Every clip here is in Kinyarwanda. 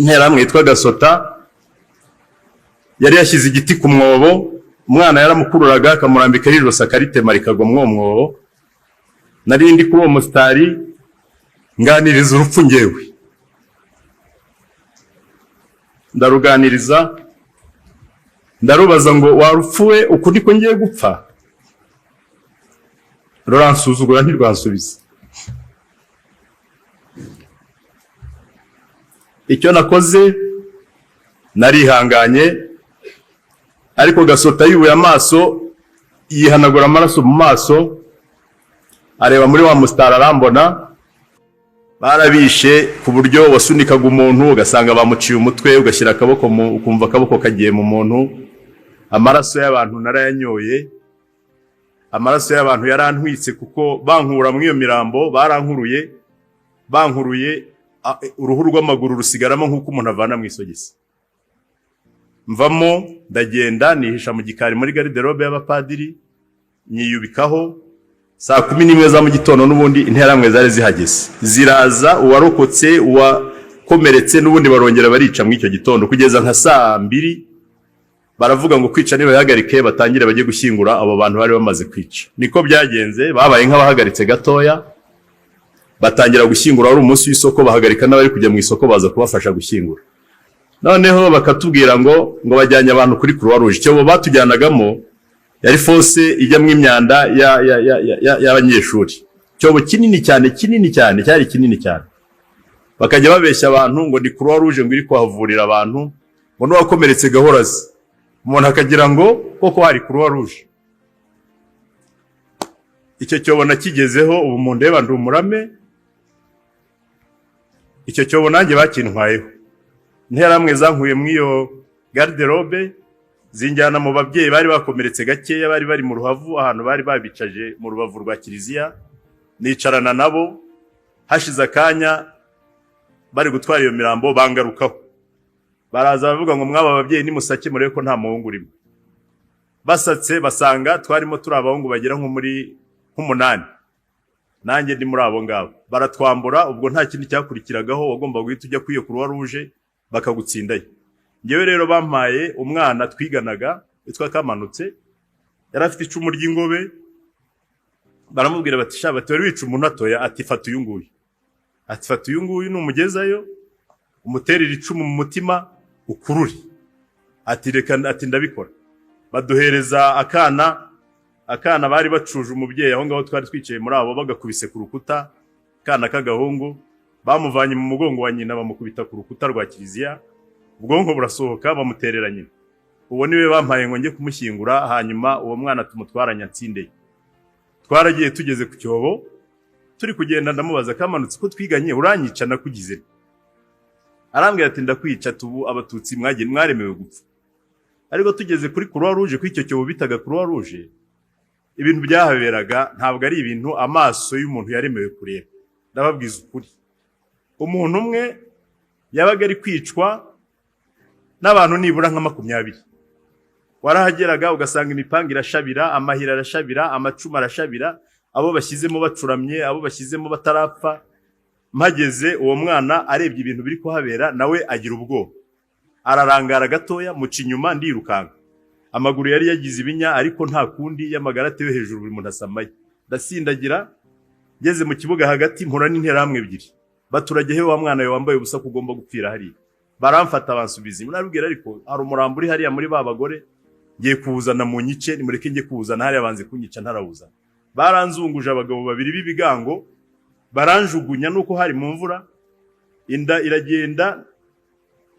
interahamwe yitwa Gasota yari yashyize igiti ku mwobo, umwana yaramukururaga akamurambika ijosi akaritema rikagwa mu mwobo. Nari ndi kuri uwo musitari nganiriza urupfu ngewe, ndaruganiriza ndarubaza ngo warupfuwe uku niko ngiye gupfa? Ruransuzugura ntirwansubiza. Icyo nakoze narihanganye, ariko Gasota yubuye amaso yihanagura amaraso mu maso, areba muri wa musitari arambona. Barabishe ku buryo wasunikaga umuntu ugasanga bamuciye umutwe, ugashyira akaboko ukumva akaboko kagiye mu muntu. Amaraso y'abantu narayanyoye, amaraso y'abantu yarantwitse kuko bankura mu iyo mirambo bankuruye uruhu rw'amaguru rusigaramo nk'uko umuntu avana mu isogisi. Mvamo ndagenda nihisha mu gikari muri garderobe y'abapadiri, nyiyubikaho. Saa 11 za mu gitondo n'ubundi interamwe zari zihageze, ziraza uwarokotse uwakomeretse n'ubundi barongera barica mu icyo gitondo kugeza nka saa 2. Baravuga ngo kwica niba yahagarike batangire bajye gushyingura abo bantu bari bamaze kwica. Niko byagenze, babaye nk'abahagaritse gatoya, batangira gushyingura. Ari umunsi w'isoko, bahagarika n'abari kujya mu isoko baza kubafasha gushyingura. Noneho bakatubwira ngo bajyanye abantu kuri Croix Rouge. Cyo batujyanagamo yari fose ijyamwe imyanda y'abanyeshuri. Cyobo kinini cyane cyari kinini cyane. Bakajya babeshya abantu ngo ni Croix Rouge ngo iri kuhavurira abantu, ngo n'uwakomeretse gahorazi. Umuntu akagira ngo koko hari Croix Rouge. Icyo cyobo nakigezeho, ubu mu ndeba ndi umurame. Icyo cyobo nanjye bakintwayeho. Interamwe zankuye mu iyo garderobe zinjyana mu babyeyi bari bakomeretse gakeya, bari mu ruhavu ahantu bari babicaje mu rubavu rwa kiliziya. Nicarana nabo, hashize akanya bari gutwara iyo mirambo bangarukaho. Baraza bavuga ngo mwaba ababyeyi nimusake murebe ko nta muhungu urimo. Basatse basanga twarimo turi abahungu bagera nko muri 8. Nanjye ndi muri abo ngabo. Baratwambura, ubwo nta kindi cyakurikiragaho, wagomba guhita ujya kwiyo Croix Rouge bakagutsindayo. Ngewe rero bampaye umwana twiganaga witwa Kamanutse, yari afite icumu ry'ingobe. Baramubwira bati sha bati wari wica umuntu atoya, ati fata uyu nguyu. Ati fata uyu nguyu numugezayo umuterera icumu mu mutima ukururi. Ati reka, ati ndabikora. Baduhereza akana bari bacuje umubyeyi aho ngaho twari twicaye muri abo, bagakubise ku rukuta. Kana k'agahungu bamuvanye mu mugongo wa nyina bamukubita ku rukuta rwa kiliziya, ubwonko burasohoka bamuterera nyina. Uwo niwe bampaye ngo njye kumushyingura, hanyuma uwo mwana tumutwaranya Nsindeye. Twaragiye tugeze ku cyobo, turi kugenda ndamubaza Kamanutse ko twiganye uranyica nakugize? Arambwira ati ndakwica tubu abatutsi mwaremewe gupfa. Ariko tugeze kuri Croix Rouge, kuri icyo cyobo bitaga Croix Rouge, ibintu byahaberaga ntabwo ari ibintu amaso y'umuntu yaremewe kureba. Ndababwiza ukuri, umuntu umwe yabaga ari kwicwa n'abantu nibura nka 20. Warahageraga ugasanga imipanga irashabira, amahira arashabira, amacuma arashabira, abo bashyizemo bacuramye, abo bashyizemo batarapfa. Mpageze uwo mwana arebye ibintu biri kuhabera, nawe agira ubwoba, ararangara gatoya, muca inyuma ndirukanga. Amaguru yari yagize ibinya, ariko nta kundi y'amagara atewe hejuru buri muntu asamaye. Ndasindagira, ngeze mu kibuga hagati mpura n'interahamwe ebyiri. Baturage wa mwana we wambaye ubusa kugomba gupfira hariya. Baramfata bansubiza. Nabibwira ariko hari umurambo uri hariya muri babagore, ngiye kuwuzana mu nyice, nimureke ngiye kuwuzana hariya, banze kunyica ntarawuzana. Baranzunguje abagabo babiri b'ibigango, baranjugunya nuko hari mu mvura, inda iragenda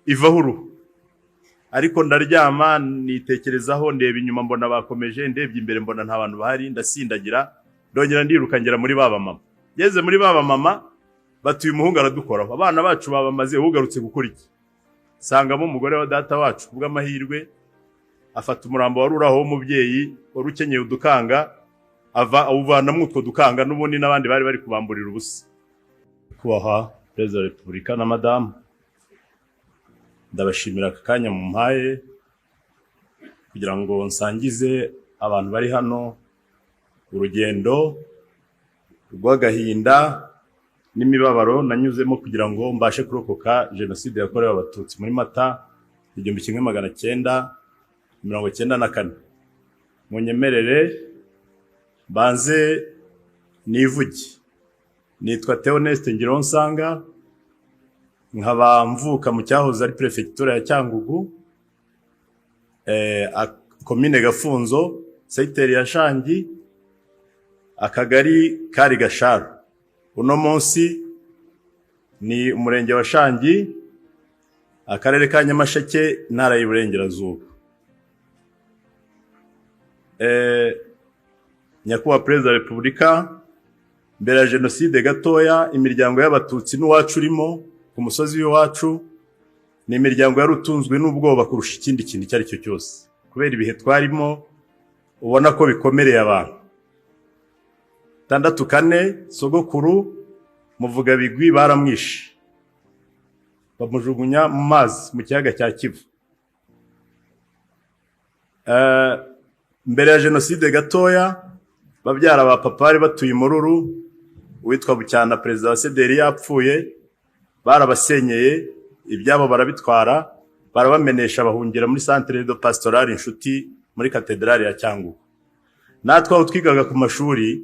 ivaho uruhu. Ariko ndaryama nitekerezaho, ndeba inyuma mbona bakomeje, ndebye imbere mbona nta bantu bahari. Ndasindagira, ndongera ndiruka ngera muri baba mama. Ngeze muri baba mama, batuye umuhungu aradukoraho. Abana bacu babamaze, ugarutse gukora iki? Sangamo umugore wa data wacu kubw'amahirwe afata umurambo waruraho w'umubyeyi warukenyeye udukanga, awuvana mu utwo dukanga, n'ubundi n'abandi bari kubamburira ubusa. Kubaha Perezida wa Repubulika na Madamu, ndabashimira aka kanya mu mpaye kugira ngo nsangize abantu bari hano urugendo rw'agahinda n'imibabaro nanyuzemo kugira ngo mbashe kurokoka jenoside yakorewe abatutsi muri Mata 1994. Munyemerere banze nivuge. Nitwa Theoneste Ngironsanga, nkaba mvuka mu cyahoze ari prefecture ya Cyangugu, komine Gafunzo, secteur ya Shangi, akagari kari Gasharo. Uno munsi ni umurenge wa Shangi, akarere ka Nyamasheke, ntara y'Iburengerazuba. Nyakubahwa Perezida wa Repubulika, mbere ya jenoside gatoya imiryango y'abatutsi n'uwacu urimo ku musozi w'iwacu ni imiryango yarutunzwe n'ubwoba kurusha ikindi kintu cyari cyo cyose, kubera ibihe twarimo ubona ko bikomereye abantu. 64 sogokuru muvuga bigwi baramwishe, bamujugunya mu mazi mu kiyaga cya Kivu. Mbere ya jenoside gatoya babyara ba papa bari batuye Mururu, witwa Bucyana perezida wa CDR yapfuye, barabasenyeye ibyabo barabitwara, barabamenesha bahungira muri centre de pastoral Inshuti muri katedrali ya Cyangugu. Natwe aho twigaga ku mashuri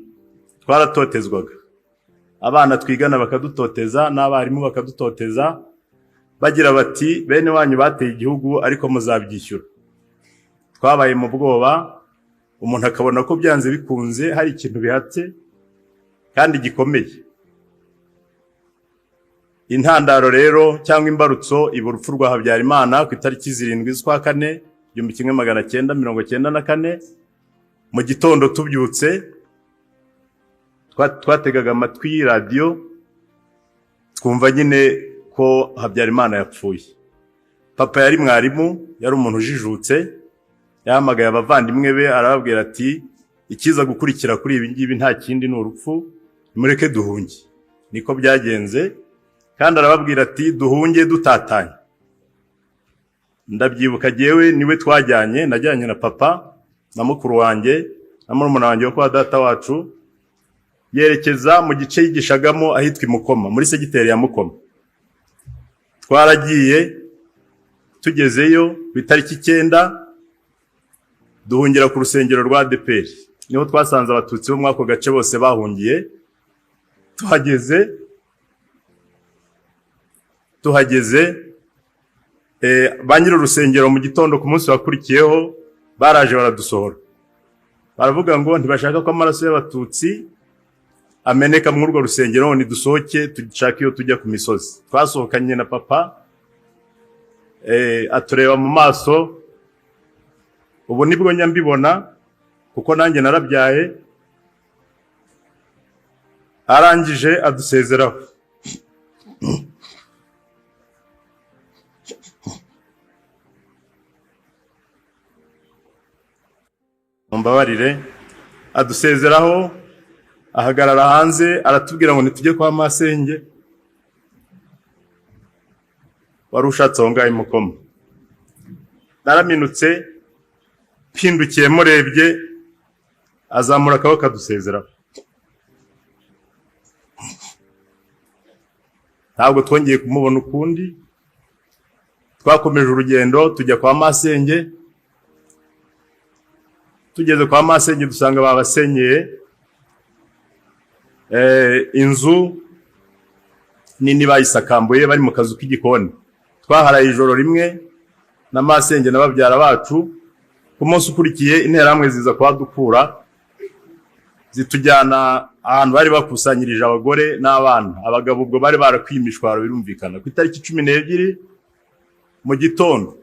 twaratotezwaga, abana twigana bakadutoteza n'abarimu bakadutoteza, bagira bati bene wanyu bateye igihugu ariko muzabyishyura. Twabaye mu bwoba, umuntu akabona ko byanze bikunze hari ikintu bihatse kandi gikomeye. Intandaro rero cyangwa imbarutso iburupfu rwa Habyarimana ku itariki 7 z'ukwa 4 1994, mu gitondo tubyutse twategaga amatwi radio twumva nyine ko Habyarimana yapfuye. Papa yari mwarimu, yari umuntu ujijutse, yahamagaye abavandimwe be arababwira ati ikiza gukurikira kuri ibi ngibi nta kindi n'urupfu, mureke duhunge. Niko byagenze, kandi arababwira ati duhunge dutatanye. Ndabyibuka jewe niwe twajyanye, najyanye na papa na mukuru wanjye na murumuna wanjye wo kwa data wacu, yerekeza mu gice yigishagamo ahitwa Mukoma, muri segiteri ya Mukoma. Twaragiye, tugezeyo ku itariki 9 duhungira ku rusengero rwa ADEPR, niho twasanze abatutsi bo mwako gace bose bahungiye. Tuhageze banyira urusengero mu gitondo ku munsi wakurikiyeho baraje baradusohora, baravuga ngo ntibashaka ko amaraso y'abatutsi ameneka mu urwo rusengero, ni dusohoke tugishaka iyo tujya ku misozi. Twasohokanye na papa, atureba mu maso, ubu nibwo nyambibona kuko nanjye narabyaye. Arangije adusezeraho, mumbabarire, adusezeraho ahagarara hanze aratubwira ngo nitujye kwa masenge wari ushatse aho ngaho Mukoma. Naraminutse mpindukiye murebye, azamura akaboko adusezeraho. Ntabwo twongeye kumubona ukundi, twakomeje urugendo tujya kwa masenge. Tugeze kwa masenge dusanga babasenyeye inzu nini bayisakambuye, bari mu kazu k'igikoni. Twaharaye ijoro rimwe na masenge na babyara bacu. Ku munsi ukurikiye interahamwe ziza kwadukura, zitujyana ahantu bari bakusanyirije abagore n'abana. Abagabo ubwo bari barakwimishwaro birumvikana. Ku itariki 12 mu gitondo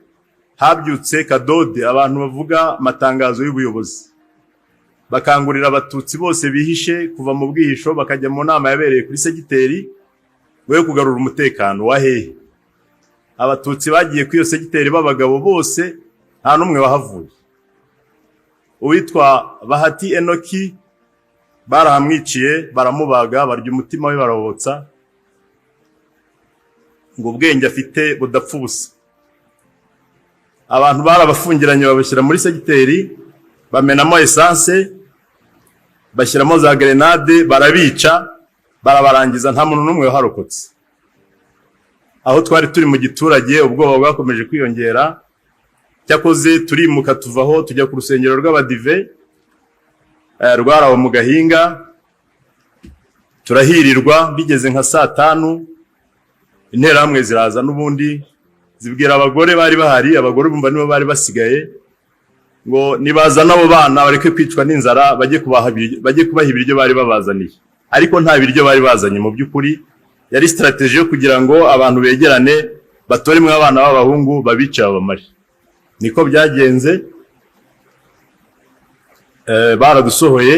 habyutse Kadode, abantu bavuga amatangazo y'ubuyobozi, bakangurira abatutsi bose bihishe kuva mu bwihisho bakajya mu nama yabereye kuri segiteri we kugarura umutekano wa hehe. Abatutsi bagiye kuri iyo segiteri b'abagabo bose nta numwe wahavuye. Uwitwa Bahati Enoki barahamwiciye, baramubaga, barya umutima we barabotsa, ngo ubwenge afite budapfa ubusa. Abantu barabafungiranye babashyira muri segiteri, bamenamo essence, bashyiramo za grenade, barabica, barabarangiza nta muntu n'umwe waharokotse. Aho twari turi mu giturage ubwoba bwakomeje kwiyongera, cyakoze turimuka tuvaho tujya ku rusengero rw'abadive rwaraho mu Gahinga, turahirirwa. Bigeze nka saa 5 interahamwe ziraza n'ubundi zibwira abagore bari bahari, abagore bumva nibo bari basigaye, ngo nibaza nabo bana bareke kwicwa n'inzara, bajye kubaha ibiryo bari babazaniye. Ariko nta biryo bari bazanye mu by'ukuri, yari strategy yo kugira ngo abantu begerane batoremwe abana b'abahungu babice abamari. Niko byagenze. Baradusohoye,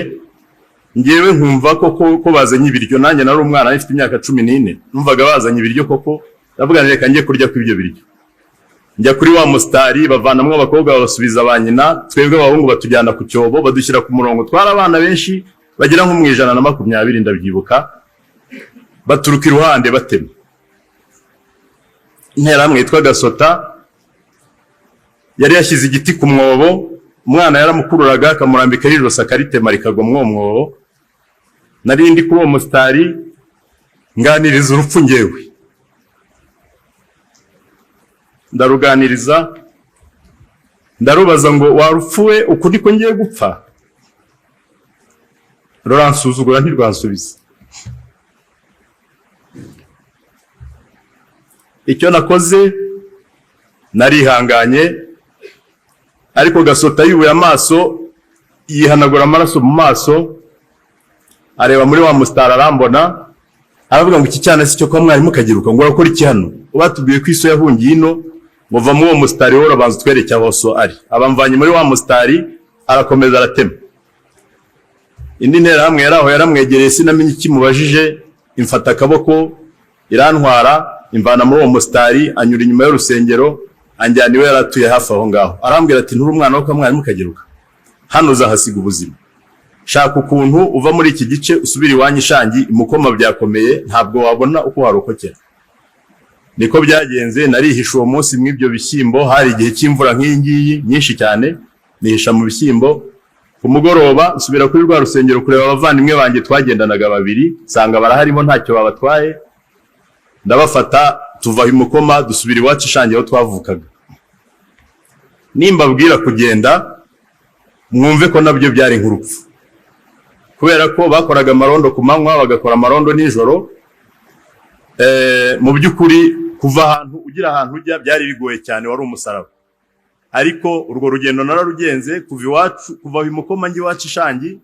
ngewe nkumva ko bazanye ibiryo. Nanjye nari umwana afite imyaka 14, numvaga bazanye ibiryo koko, ndavuga reka njye kurya kw'ibyo biryo. Njya kuri wa mustari, bavanamwe abakobwa babasubiza abanyina, twebwe abahungu batujyana ku cyobo, badushyira ku murongo. Twara abana benshi bagira nko mu 120 ndabyibuka, baturuka iruhande batema. Interahamwe yitwa Gasota yari yashyize igiti ku mwobo, umwana yaramukururaga akamurambika ijosi akaritema rikagwa mu mwobo. Nari ndi kuri uwo mustari nganiriza urupfu ngewe, ndaruganiriza ndarubaza ngo warupfuwe uku niko ngiye gupfa? Ruransuzugura ntirwansubiza. Icyo nakoze narihanganye, ariko Gasota yubuye amaso, yihanagura amaraso mu maso, areba muri wa mustari arambona, aravuga ngo iki cyana si cyo kwa mwarimu Kagiruka, ngo urakora iki hano? Ubatubwiye ko iso yahungiye ino, ngo va mu wo mustari wo urabanza twereke aho so ari. Abamvanye muri wa mustari, arakomeza aratema. Indi nterahamwe yaraho yaramwegereye, sinamenye ikimubajije, imfata akaboko irantwara, imvana muri uwo mustari, anyura inyuma y'urusengero, anjyana iwe yaratuye hafi aho ngaho. Arambwira ati nturi umwana wo kwa mwarimu Kagiruka, hano uzahasiga ubuzima. Shaka ukuntu uva muri iki gice usubira iwanyu Shangi, imukoma byakomeye, ntabwo wabona uko warokokera. Niko byagenze. Narihisha uwo munsi mw'ibyo bishyimbo, hari igihe cy'imvura nk'ingiyi nyinshi cyane, nihisha mu bishyimbo. Ku mugoroba nsubira kuri rwa rusengero kureba abavandimwe banjye twagendanaga babiri, nsanga baraharimo ntacyo babatwaye. Ndabafata tuva imukoma dusubira iwacu Shangi aho twavukaga. Nimbabwira kugenda mwumve ko nabyo byari nk'urupfu, kubera ko bakoraga amarondo ku manywa bagakora amarondo nijoro. Mu by'ukuri kuva ahantu ugira ahantu ujya byari bigoye cyane, wari umusaraba. Ariko urwo rugendo nararugenze kuva iwacu, kuva imukoma ngi iwacu Shangi,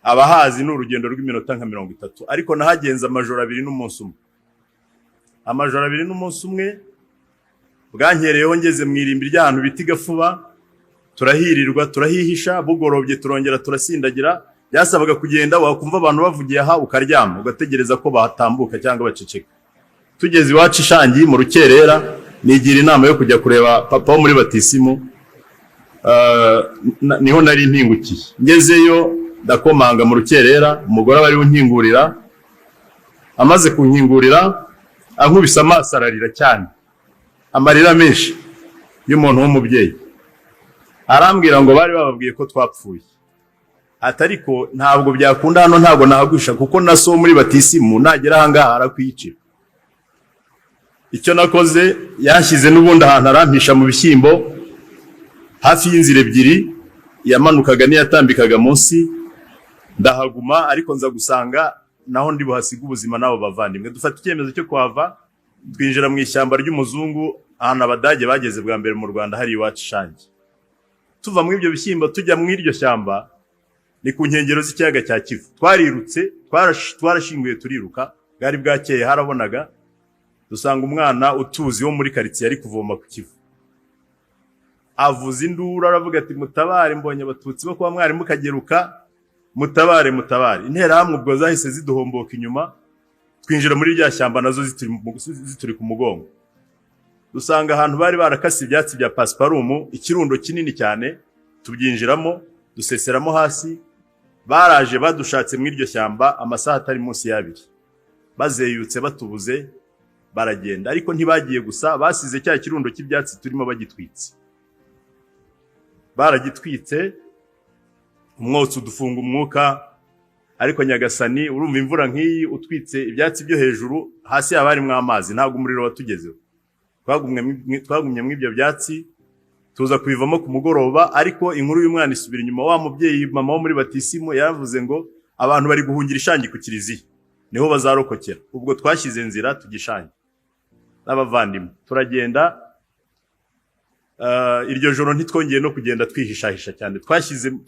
abahazi ni urugendo rw'iminota nka 30, ariko nahagenze amajoro 2 n'umunsi umwe. Amajoro 2 n'umunsi umwe bwankereyeho, ngeze mu irimbi ry'ahantu biti Gafuba, turahirirwa turahihisha, bugorobye turongera turasindagira. Byasabaga kugenda wakumva abantu bavugiye aha ukaryama, ugategereza ko batambuka cyangwa baceceka. Tugeze iwacu Shangi mu rukerera, nigira inama yo kujya kureba papa wo muri batisimu, niho nari mpingukiye. Ngezeyo ndakomanga mu rukerera, umugore bari unkingurira, amaze kunkingurira ankubise amaso ararira cyane, amarira menshi y'umuntu w'umubyeyi. Arambwira ngo bari bababwiye ko twapfuye. Atariko ntabwo byakunda hano, ntabwo nahagusha kuko naso muri batisimu nagera ahangaha arakwicira. Icyo nakoze, yashyize n'ubundi ahantu arampisha mu bishyimbo hafi y'inzira ebyiri yamanukaga n'iyatambikaga munsi. Ndahaguma, ariko nza gusanga naho ndi buhasiga ubuzima nabo bavandimwe. Dufata icyemezo cyo kwava, twinjira mu ishyamba ry'umuzungu, ahantu abadage bageze bwa mbere mu Rwanda hari iwacu Shangi. Tuva mu ibyo bishyimbo tujya mu iryo shyamba, ni ku nkengero z'ikiyaga cya Kivu. Twarirutse, twarashinguye turiruka, bwari bwakeye harabonaga. Dusanga umwana utuzi wo muri quartier ari kuvoma ku Kivu. Avuza induru aravuga ati mutabare, mbonye abatutsi bo kwa mwarimu Kagiruka, mutabare mutabare. Interahamwe ubwo zahise ziduhomboka inyuma, twinjira muri rya shyamba nazo zituri ku mugongo. Dusanga ahantu bari barakase ibyatsi bya pasiparumu, ikirundo kinini cyane, tubyinjiramo duseseramo hasi. Baraje badushatse mu iryo shyamba amasaha atari munsi y'abiri, bazeyutse batubuze baragenda. Ariko ntibagiye gusa, basize cya kirundo cy'ibyatsi turimo bagitwitse. Baragitwitse, umwotsi udufunga umwuka, ariko nyagasani urumva imvura nk'iyi utwitse ibyatsi byo hejuru hasi yabarimwe amazi ntabwo umuriro watugezeho twagumye mw'ibyo byatsi tuza kubivamo ku mugoroba ariko inkuru y'umwana isubira inyuma wa mubyeyi mama wo muri batisimo yaravuze ngo abantu bari guhungira ishangi ku kiliziya niho bazarokokera ubwo twashyize nzira tugishangi n'abavandimwe turagenda iryo joro ntitwongeye no kugenda twihishahisha cyane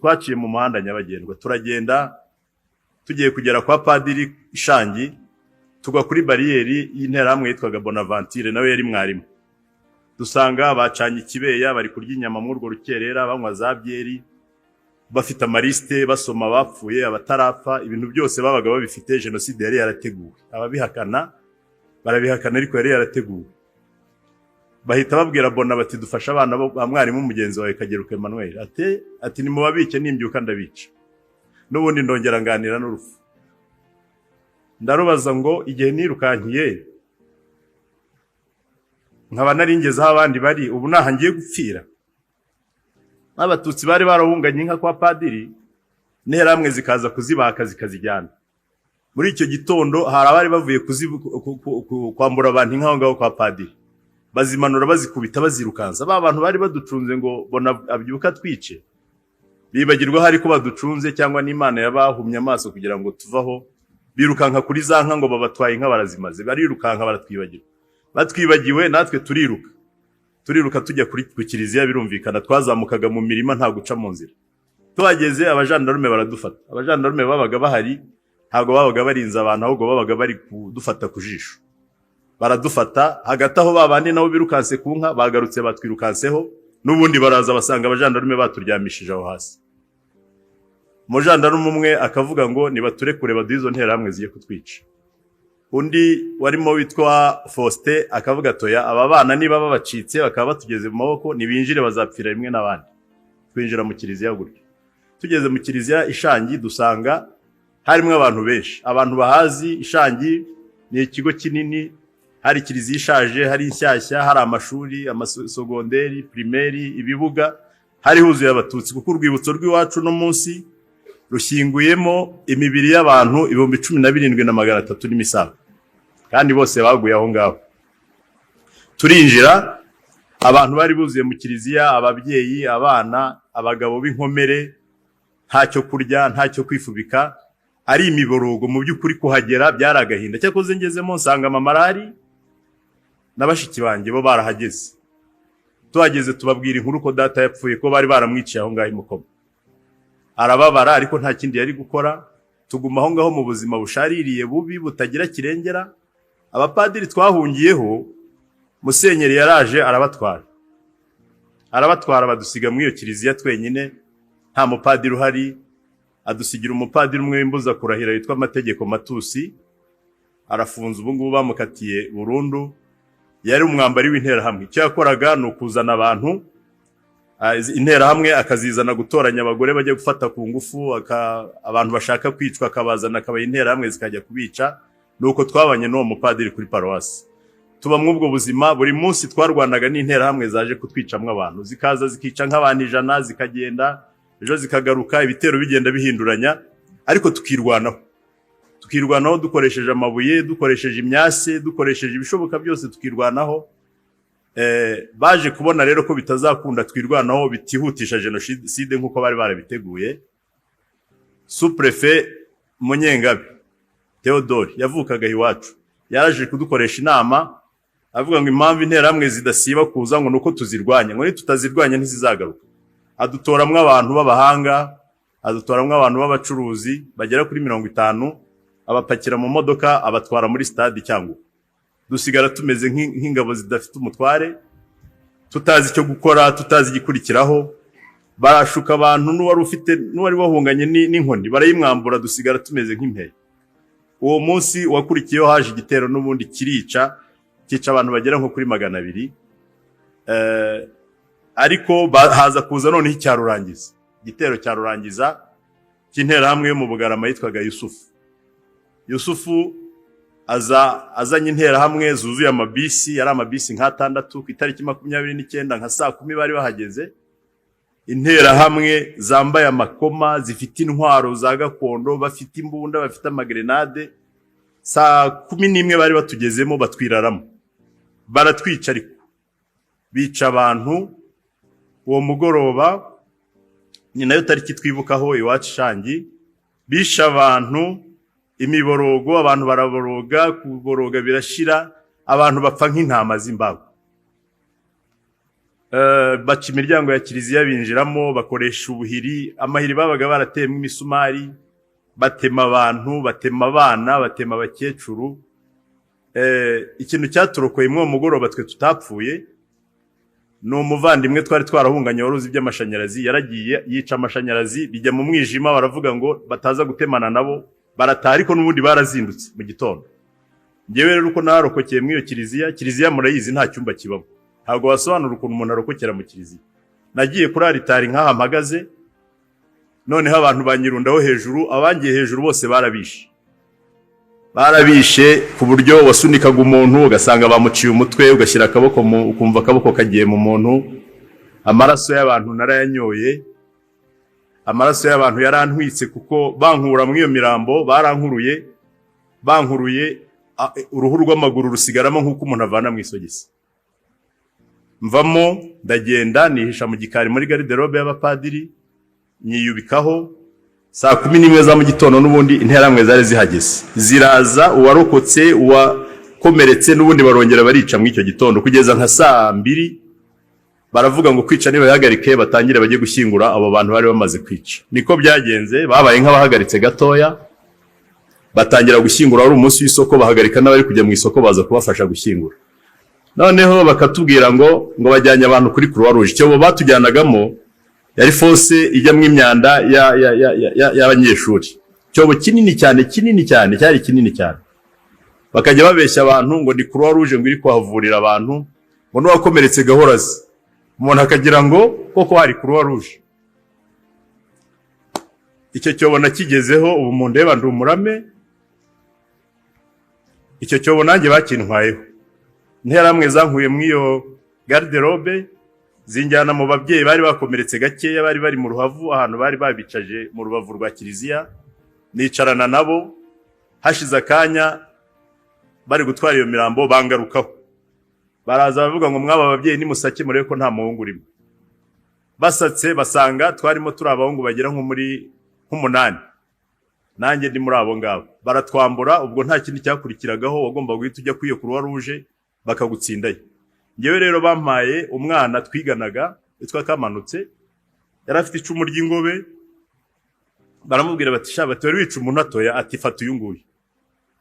twaciye mu muhanda nyabagendwa turagenda tugiye kugera kwa padiri ishangi tugwa kuri bariyeri y'interahamwe yitwaga Bonaventure nawe yari mwarimu dusanga bacanye ikibeya bari kurya inyama mu urwo rukerera banywa za byeri bafite amariste basoma bapfuye abatarapfa ibintu byose babaga babifite genocide yari yarateguwe ababihakana barabihakana ariko yari yarateguwe bahita babwira Bona bati dufasha abana ba mwarimu mugenzi wawe Kageruka Emmanuel ati nimubabike nimbyuka ndabica n'ubundi ndongera nganira n'urufu ndarubaza ngo igihe nirukankiye nkaba naringezeho abandi bari ubu nahangiye gupfira abatutsi bari barahunganye inka kwa padiri n'interahamwe zikaza kuzibaka zikazijyana muri icyo gitondo hari abari bavuye kwambura abantu inka ngaho kwa padiri bazimanura bazikubita bazirukanza ba bantu bari baducunze ngo Bona abyuka twice bibagirwa hari ko baducunze cyangwa n'Imana yabahumye amaso kugira ngo tuvaho birukanka kuri za nka ngo babatwaye inka barazimaze barirukanka batwibagiwe natwe turiruka tujya kuri kiliziya birumvikana twazamukaga mu mirima nta guca mu nzira tuhageze abajandarume baradufata abajandarume babaga bahari ntago babaga barinze abantu ahubwo babaga bari kudufata ku jisho baradufata hagati aho babandi nabo birukanse ku nka bagarutse batwirukanseho n'ubundi baraza basanga abajandarume baturyamishije aho hasi umujandarume umwe akavuga ngo nibaturekure baduhe izo nterahamwe ziye kutwica undi warimo witwa Faustin akavuga toya aba bana niba babacitse bakaba batugeze mu maboko nibinjire bazapfira rimwe n'abandi twinjira mu kiliziya gutyo tugeze mu kiliziya ishangi dusanga harimo abantu benshi abantu bahazi ishangi ni ikigo kinini hari kiliziya ishaje hari inshyashya hari amashuri amasogonderi primaire ibibuga hari huzuye abatutsi kuko urwibutso rw'iwacu no munsi rushyinguyemo imibiri y'abantu 17,300 n'imisago kandi bose baguye aho ngaho turinjira abantu bari buzuye mu kiliziya ababyeyi abana abagabo b'inkomere ntacyo kurya ntacyo kwifubika ari imiborogo mu by'ukuri kuhagera byaragahinda cyakoze ngezemo nsanga mamarari n'abashiki banjye bo barahageze tuhageze tubabwira inkuru ko data yapfuye ko bari baramwiciye aho ngaho imukoma arababara ariko nta kindi yari gukora tuguma aho ngaho mu buzima bushaririye bubi butagira kirengera abapadiri twahungiyeho musenyeri yaraje arabatwara badusiga muri iyo kiliziya twenyine nta mupadiri uhari adusigira umupadiri umwe w'imbuza kurahira yitwa Amategeko Matusi arafunze ubu ngubu bamukatiye burundu yari umwambari w'interahamwe icyo yakoraga ni ukuzana abantu interahamwe akazizana gutoranya abagore bajya gufata ku ngufu abantu bashaka kwicwa akabazana akabaye interahamwe zikajya kubica nuko twabanye n'uwo mupadiri kuri paruwasi tuba mw'ubwo buzima buri munsi twarwanaga n'interahamwe zaje kutwicamwe abantu zikaza zikica nk'abantu 100 zikagenda ejo zikagaruka ibitero bigenda bihinduranya ariko tukirwanaho dukoresheje amabuye dukoresheje imyase dukoresheje ibishoboka byose tukirwanaho baje kubona rero ko bitazakunda twirwanaho bitihutisha genocide nk'uko bari barabiteguye sous-préfet Munyengabe Theodore yavukaga iwacu yaraje kudukoresha inama avuga ngo impamvu interahamwe zidasiba kuza ngo nuko tuzirwanya ngo nitutazirwanya ntizizagaruka adutoramwe abantu b'abahanga adutoramwe abantu b'abacuruzi bagera kuri 50 abapakira mu modoka abatwara muri stade cyangwa dusigara tumeze nk'ingabo zidafite umutware tutazi icyo gukora tutazi igikurikiraho barashuka abantu n'uwari wahunganye n'inkoni barayimwambura dusigara tumeze nk'impeye uwo munsi wakurikiyeho haje igitero n'ubundi kica abantu bagera nko kuri 200 ariko haza kuza noneho icyarurangiza igitero cyarurangiza cy'interahamwe yo mu Bugarama yitwaga Yusufu azanye interahamwe zuzuye amabisi yari amabisi nka 6 ku itariki 29 nka saa 10 bari bahageze interahamwe zambaye amakoma zifite intwaro za gakondo, bafite imbunda, bafite amagrenade. Saa 11 bari batugezemo batwiraramo, baratwica ariko bica abantu. Uwo mugoroba ni nayo tariki twibukaho iwacu Shangi, bisha abantu imiborogo, abantu baraboroga, kuboroga birashira, abantu bapfa nk'intama z'imbago. Baca imiryango ya kiliziya binjiramo, bakoresha ubuhiri, amahiri babaga barateyemo imisumari, batema abantu, batema abana, batema abakecuru. Ikintu cyaturokoye mwo mugoroba twe tutapfuye, no umuvandimwe twari twarahunganye waruzi by'amashanyarazi, yaragiye yica amashanyarazi, bijya mu mwijima, baravuga ngo bataza gutemana nabo, barataha ariko n'ubundi barazindutse mu gitondo. Ngewe rero uko narokokeye mwiyo kiliziya murayizi nta cyumba kibamo, ntabwo wasobanura ukuntu umuntu arokokera mu kiliziya. Nagiye kuri aritari nk'aha mpagaze, noneho abantu banyirundaho hejuru, abangiye hejuru bose barabishe ku buryo wasunikaga umuntu ugasanga bamuciye umutwe, ugashyira akaboko ukumva akaboko kagiye mu muntu. Amaraso y'abantu narayanyoye, amaraso y'abantu yarantwitse kuko bankura mu iyo mirambo, bankuruye uruhu rw'amaguru rusigaramo nk'uko umuntu avana mu isogisi. Mvamo ndagenda nihisha mu gikari muri garderobe y'abapadiri, nyiyubikaho. Saa 11 za mu gitondo n'ubundi interamwe zari zihageze, ziraza uwarokotse uwakomeretse n'ubundi barongera barica mu icyo gitondo kugeza nka saa 2. Baravuga ngo kwica niba yahagarike batangire bajye gushyingura abo bantu bari bamaze kwica. Niko byagenze, babaye nk'abahagaritse gatoya, batangira gushyingura. Ari umunsi w'isoko, bahagarika n'abari kujya mu isoko baza kubafasha gushyingura. Noneho bakatubwira ngo bajyanye abantu kuri Croix Rouge. Cyo bo batujyanagamo yari fose ijyamwe imyanda y'abanyeshuri. Cyobo kinini cyane, cyari kinini cyane. Bakajya babeshya abantu ngo ni Croix Rouge ngo iri kuhavurira abantu, ngo n'uwakomeretse gahorazi. Umuntu akagira ngo koko hari Croix Rouge. Icyo cyobo nakigezeho, ubu mu ndeba ndi umurame. Icyo cyobo nanjye bakintwayeho. Interamwe zankuye mwiyo garderobe, zinjyana mu babyeyi bari bakomeretse gakeya, bari mu Ruhavu, ahantu bari babicaje mu rubavu rwa kiliziya. Nicarana nabo, hashize akanya bari gutwara iyo mirambo bangarukaho. Baraza bavuga ngo mwaba ababyeyi ni musake murebe ko nta muhungu urimo. Basatse basanga twarimo turi abahungu bagera nko muri 8. Nanjye ndi muri abo ngabo. Baratwambura, ubwo nta kindi cyakurikiragaho, wagomba guhita ujya kwiyo Croix Rouge bakagutsindayo. Ngewe rero bampaye umwana twiganaga witwa Kamanutse, yari afite icumu ry'ingobe. Baramubwira bati sha bati wari wica umuntu atoya, ati fata uyu nguyu.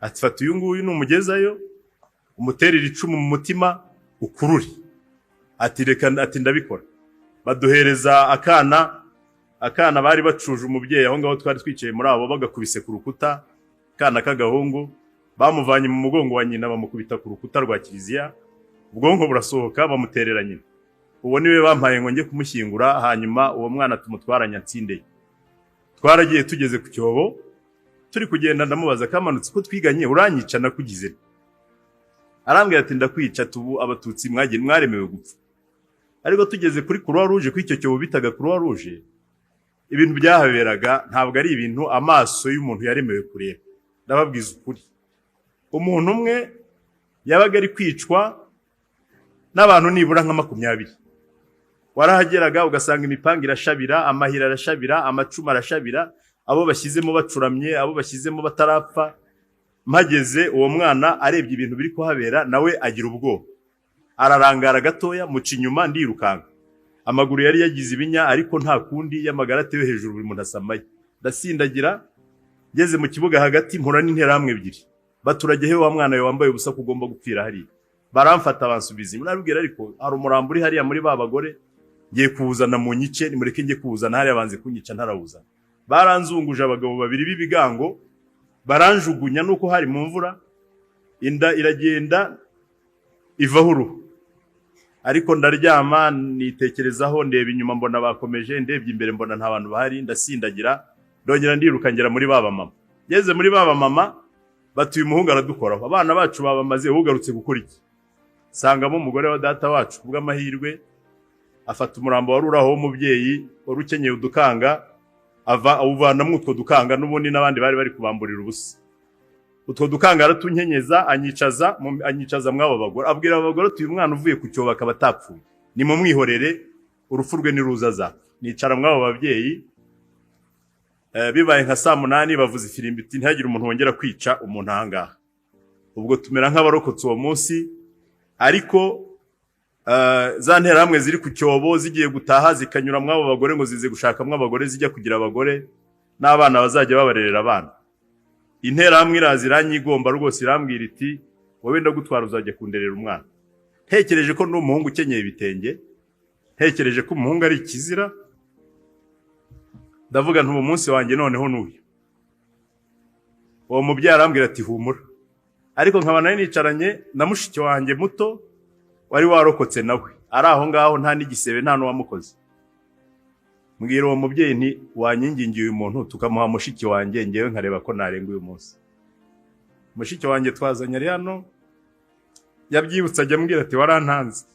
Ati fata uyu nguyu numugezayo, umuterera icumu mu mutima ukururi. Ati reka, ati ndabikora. Baduhereza akana bari bacuje umubyeyi aho ngaho twari twicaye muri abo, bagakubise ku rukuta. Kana k'agahungu bamuvanye mu mugongo wa nyina bamukubita ku rukuta rwa kiliziya, ubwonko burasohoka, bamuterera nyina. Uwo niwe bampaye ngo njye kumushyingura, hanyuma uwo mwana tumutwaranya Ntsindeye. Twaragiye tugeze ku cyobo, turi kugenda ndamubaza Kamanutse ko twiganye uranyica nakugize. Arambwira ati ndakwica, tubu abatutsi mwaremewe gupfa. Ariko tugeze kuri Croix Rouge, kw'icyo cyobo bitaga Croix Rouge, ibintu byahaberaga ntabwo ari ibintu amaso y'umuntu yaremewe kureba. Ndababwiza ukuri, umuntu umwe yabaga ari kwicwa n'abantu nibura nka 20. Warahageraga ugasanga imipanga irashabira, amahira arashabira, amacuma arashabira, abo bashyizemo bacuramye, abo bashyizemo batarapfa. Mpageze uwo mwana arebye ibintu biri kuhabera, nawe agira ubwoba, ararangara gatoya, muca inyuma ndirukanga. Amaguru yari yagize ibinya, ariko nta kundi, y'amagara atewe hejuru buri muntu asamaye. Ndasindagira, ngeze mu kibuga hagati mpura n'interahamwe 2. Baturagehe wa mwana we wambaye ubusa kugomba gupfira hari. Baramfata bansubiza. Narabwira ariko hari umurambo uri hariya muri babagore, ngiye kuwuzana mu nyice, nimureke ngiye kuwuzana hariya, banze kunyica ntarawuzana. Baranzunguje abagabo 2 b'ibigango, baranjugunya nuko hari mu mvura, inda iragenda ivaho uruhu. Ariko ndaryama nitekerezaho, ndeba inyuma mbona bakomeje, ndebye imbere mbona nta bantu bahari, ndasindagira, ndongera ndiruka ngera muri baba mama. Yeze muri baba mama, batuye umuhungu aradukoraho. Abana bacu babamaze ugarutse gukora iki? Sangamo umugore wa data wacu kubw'amahirwe afata umurambo wari uraho w'umubyeyi wari ukenyeye udukanga awuvanamo utwo dukanga n'ubundi n'abandi bari bari kubamburira ubusa. Utwo dukanga aratunkenyeza anyicaza mwabo bagore, abwira abagore ati uyu mwana uvuye ku cyobo akaba atapfuye, ni mu mwihorere urupfu rwe niruzaza. Nicara mwabo babyeyi, bibaye nka saa 8 bavuza ifirimbi iti ntihagire umuntu wongera kwica umuntu ahangaha. Ubwo tumera nk'abarokotse uwo munsi, ariko za nterahamwe ziri ku cyobo zigiye gutaha zikanyura mwabo bagore ngo zize gushakamwe abagore zijya kugira abagore n'abana bazajya babarerera abana. Interahamwe iraziranyigomba rwose irambwira iti wowe ndagutwara uzajya kunderera umwana. Ntekereje ko n'umuhungu ukenyeye ibitenge, ntekereje ko umuhungu ari ikizira, ndavuga nti uwo munsi wanjye noneho n'uyu. Uwo mubyeyi arambwira ati humura. Ariko nkaba nari nicaranye na mushiki wanjye muto wari warokotse nawe, ari aho ngaho nta n'igisebe nta n'uwamukoze. Mbwira uwo mubyeyi nti wanyingingiye uyu muntu tukamuha mushiki wanjye ngewe nkareba ko narenga uyu munsi. Mushiki wanjye twazanye ari hano yabyibutse ajya ambwira ati warantanze.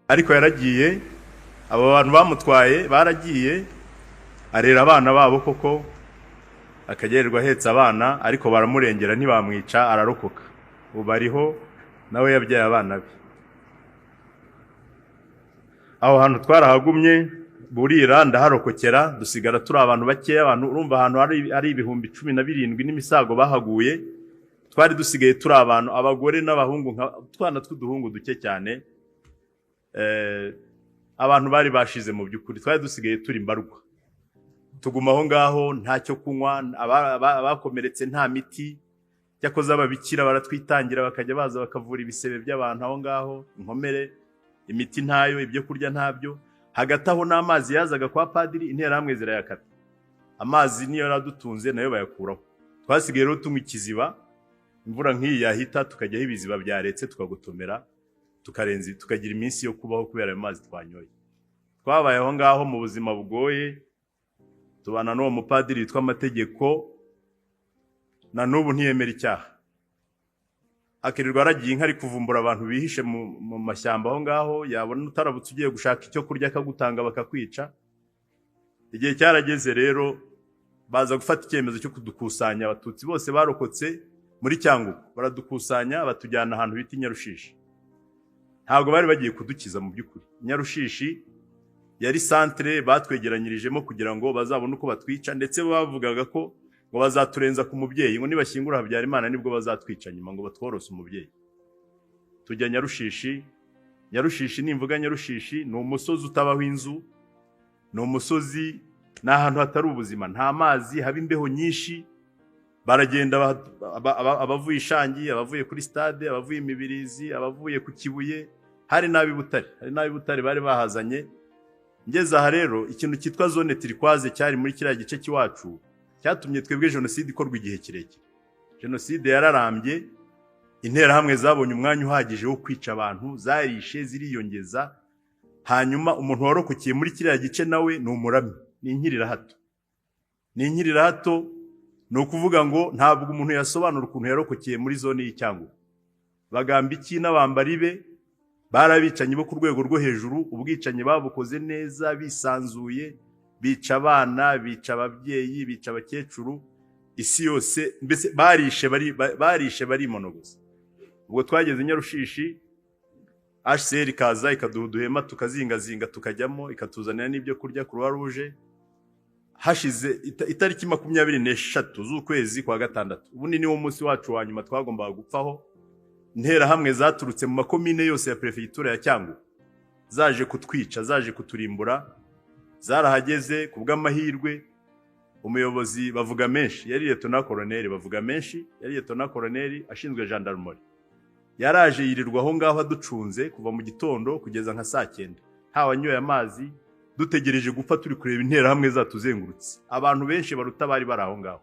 Ariko yaragiye, abo bantu bamutwaye baragiye, arera abana babo koko akagererwa ahetse abana, ariko baramurengera ntibamwica ararokoka. Ubu ariho nawe yabyaye abana be. Aho hantu twarahagumye burira ndaharokokera, dusigara turi abantu bakeya. Abantu urumva ahantu ari ibihumbi 17 n'imisago bahaguye, twari dusigaye turi abantu, abagore n'abahungu twana tw'uduhungu duke cyane. Abantu bari bashize mu by'ukuri, twari dusigaye turi mbarwa. Tuguma aho ngaho ntacyo kunywa, abakomeretse nta miti, cyakoze ababikira baratwitangira bakajya baza bakavura ibisebe by'abantu aho ngaho, inkomere, imiti ntayo, ibyo kurya ntabyo. Hagati aho n'amazi yazaga kwa padiri, interahamwe zirayakata. Amazi niyo yaradutunze nayo bayakuraho. Twasigaye rero tunywa ikiziba, imvura nk'iyi yahita tukajyaho ibiziba byaretse tukagotomera, tukagira iminsi yo kubaho kubera ayo mazi twanyoye. Twabaye aho ngaho mu buzima bugoye, tubana n'uwo mupadiri witwa Amategeko, na n'ubu ntiyemera icyaha. Akirirwa aragiye inka ari kuvumbura abantu bihishe mu mashyamba aho ngaho, yabona utarabutse ugiye gushaka icyo kurya akagutanga bakakwica. Igihe cyarageze rero baza gufata icyemezo cyo kudukusanya. Abatutsi bose barokotse muri Cyangugu baradukusanya batujyana ahantu bita Nyarushishi. Ntabwo bari bagiye kudukiza mu by'ukuri. Nyarushishi yari centre batwegeranyirijemo kugira ngo bazabone uko batwica, ndetse bavugaga ko ngo bazaturenza ku mubyeyi, ngo nibashyingura Habyarimana nibwo bazatwica nyuma ngo batworose umubyeyi. Tujya Nyarushishi. Nyarushishi nimvuga Nyarushishi ni umusozi utabaho inzu, ni umusozi n'ahantu hatari ubuzima, nta mazi, haba imbeho nyinshi. Baragenda abavuye Ishangi, abavuye kuri stade, abavuye Imibirizi, abavuye ku Kibuye, hari nabi Butare bari bahazanye. Ngeze aha rero ikintu cyitwa zone turquoise cyari muri kiriya gice cy'iwacu cyatumye twebwe jenoside ikorwa igihe kirekire. Jenoside yararambye, interahamwe zabonye umwanya uhagije wo kwica abantu, zarishe ziriyongeza. Hanyuma umuntu warokokeye muri kiriya gice nawe ni umurami, ni inkirira hato. Ni inkirira hato, ni ukuvuga ngo ntabwo umuntu yasobanura ukuntu yarokokeye muri zone y'Icyangugu. Bagamba iki n'abambari be barabicanyi bo ku rwego rwo hejuru, ubwicanyi babukoze neza bisanzuye, bica abana, bica ababyeyi, bica abakecuru, isi yose mbese barishe barimonogoza. Ubwo twageze Nyarushishi, HCR kaza ikaduhema tukazingazinga tukajyamo, ikatuzanira n'ibyo kurya Croix Rouge. Hashize itariki 23 z'ukwezi kwa gatandatu, ubu ni wo munsi wacu wa nyuma twagombaga gupfaho. Interahamwe zaturutse mu makomine yose ya prefecture ya Cyangugu zaje kutwica, zaje kuturimbura. Zarahageze kubw'amahirwe, umuyobozi bavuga menshi yari Lieutenant Colonel, bavuga menshi yari Lieutenant Colonel ashinzwe gendarmerie. Yaraje yirirwa aho ngaho aducunze kuva mu gitondo kugeza nka saa 9, ntawanyoye amazi, dutegereje gupfa turi kureba interahamwe zatuzengurutse. Abantu benshi baruta bari baraho ngaho.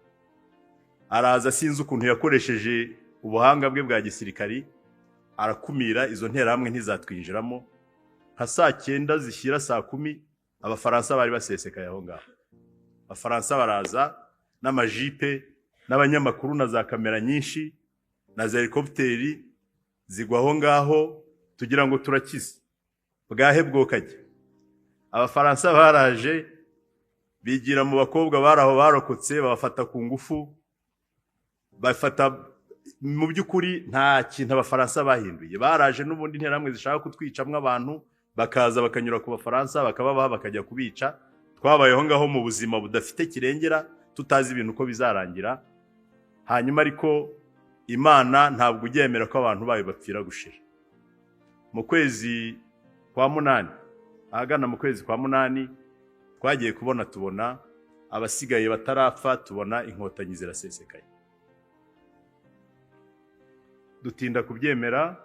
Araza sinzi ukuntu yakoresheje ubuhanga bwe bwa gisirikari, arakumira izo nterahamwe ntizatwinjiramo. Nka saa 9 zishyira saa 10 Abafaransa bari basesekaye aho ngaho. Abafaransa baraza n'amajipe n'abanyamakuru na za kamera nyinshi, na za helikopteri zigwa aho ngaho tugira ngo turakize bwahe bwokajya. Abafaransa baraje bigira mu bakobwa baraho barokotse babafata ku ngufu, bafata mu by'ukuri nta kintu abafaransa bahinduye. Baraje n'ubundi interamwe zishaka kutwicamwe abantu bakaza bakanyura ku bafaransa bakababaha bakajya kubica. Twabayeho ngaho mu buzima budafite kirengera tutazi ibintu uko bizarangira. Hanyuma ariko Imana ntabwo ugiyemera ko abantu bayo bapfira gushira. Mu kwezi kwa munani, ahagana mu kwezi kwa munani, twagiye tubona abasigaye batarapfa, tubona inkotanyi zirasesekaye. Dutinda kubyemera,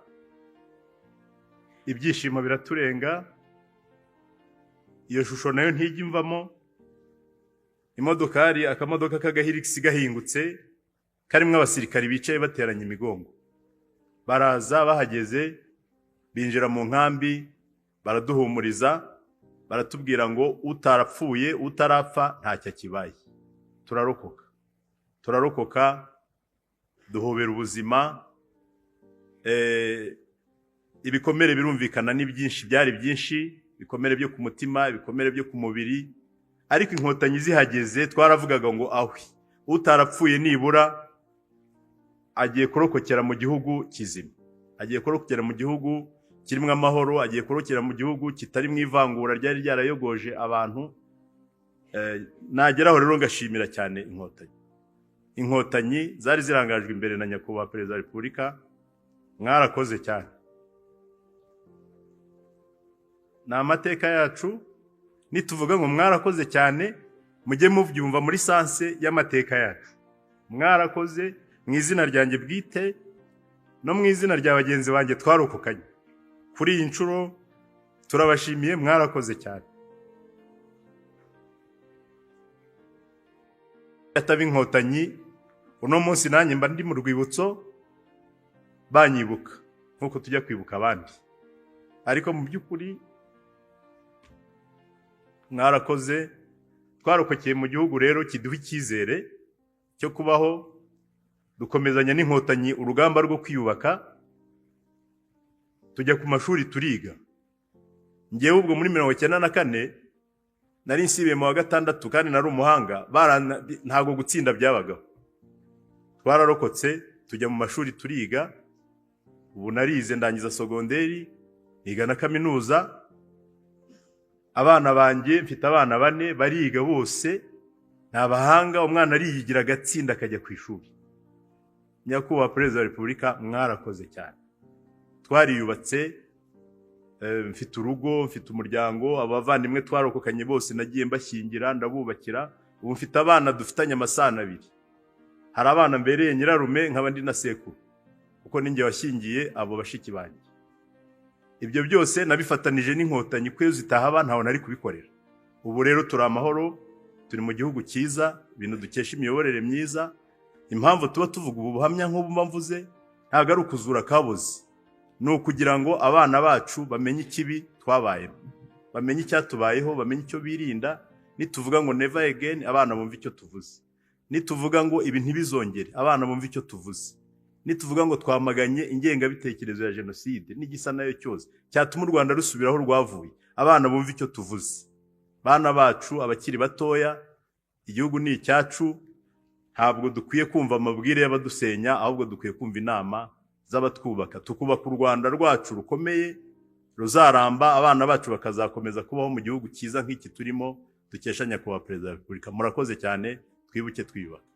ibyishimo biraturenga, iyo shusho nayo ntijya imvamo. Imodokari, akamodoka k'agahirigisi gahingutse karimwe abasirikari bicaye bateranya imigongo. Baraza bahageze, binjira mu nkambi, baraduhumuriza, baratubwira ngo utarapfuye utarapfa ntacyo akibaye. Turarokoka, duhobera ubuzima. Ibikomere birumvikana ni byinshi, byari byinshi, ibikomere byo ku mutima, ibikomere byo ku mubiri. Ariko inkotanyi zihageze twaravugaga ngo ahwi, utarapfuye nibura agiye kurokokera mu gihugu kizima, agiye kurokokera mu gihugu kirimo amahoro, agiye kurokokera mu gihugu kitari mu ivangura ryari ryarayogoje abantu. Nageraho rero ngashimira cyane inkotanyi zari zirangajwe imbere na nyakubahwa Perezida wa Repubulika. Mwarakoze cyane. Ni amateka yacu, nituvuga ngo mwarakoze cyane mujye mubyumva muri sanse y'amateka yacu. Mwarakoze mu izina ryanjye bwite no mu izina rya bagenzi banjye twarokokanye. Kuri iyi nshuro turabashimiye, mwarakoze cyane. Yataba inkotanyi, uno munsi nanjye mba ndi mu rwibutso banyibuka nkuko tujya kwibuka abandi. Ariko mu by'ukuri mwarakoze, twarokokeye mu gihugu rero kiduha icyizere cyo kubaho, dukomezanya n'inkotanyi urugamba rwo kwiyubaka. Tujya ku mashuri turiga. Ngewe ubwo muri 1994 nari nsibiye mu wa gatandatu kandi nari umuhanga, ntago gutsinda byabagaho. Twararokotse tujya mu mashuri turiga. Ubu narize ndangiza sogonderi, niga na kaminuza. Abana banjye mfite abana 4 bariga bose, nabahanga. Umwana ariyigira agatsinda akajya ku ishuri. Nyakubahwa Perezida wa Repubulika, mwarakoze cyane. Twariyubatse, mfite urugo, mfite umuryango, abavandimwe twarokokanye bose nagiye mbashyingira ndabubakira. Ubu mfite abana dufitanye amasano 2. Hari abana mbereye nyirarume nkaba ndi na sekuru, kuko ninjye washyingiye abo bashiki banjye. Ibyo byose nabifatanije n'inkotanyi kwe zitahaba ntaho nari kubikorera. Ubu rero turi amahoro, turi mu gihugu cyiza, ibintu dukesha imiyoborere myiza. Impamvu tuba tuvuga ubu buhamya nk'ubu mvuze ntabwo ari ukuzura kaboze, ni ukugira ngo abana bacu bamenye ikibi twabayemo, bamenye icyatubayeho, bamenye icyo birinda. Nituvuga ngo never again, abana bumva icyo tuvuze. Nituvuga ngo ibi ntibizongere, abana bumva icyo tuvuze. Nituvuga ngo twamaganye ingengabitekerezo ya jenoside n'igisa nayo cyose cyatuma u Rwanda rusubiraho rwavuye, abana bumva icyo tuvuze. Bana bacu abakiri batoya, igihugu ni icyacu. Ntabwo dukwiye kumva amabwire y'abadusenya, ahubwo dukwiye kumva inama z'abatwubaka. Tukubaka u Rwanda rwacu rukomeye ruzaramba, abana bacu bakazakomeza kubaho mu gihugu cyiza nk'iki turimo dukesha nyakubahwa Perezida wa Repubulika. Murakoze cyane, twibuke twiyubaka.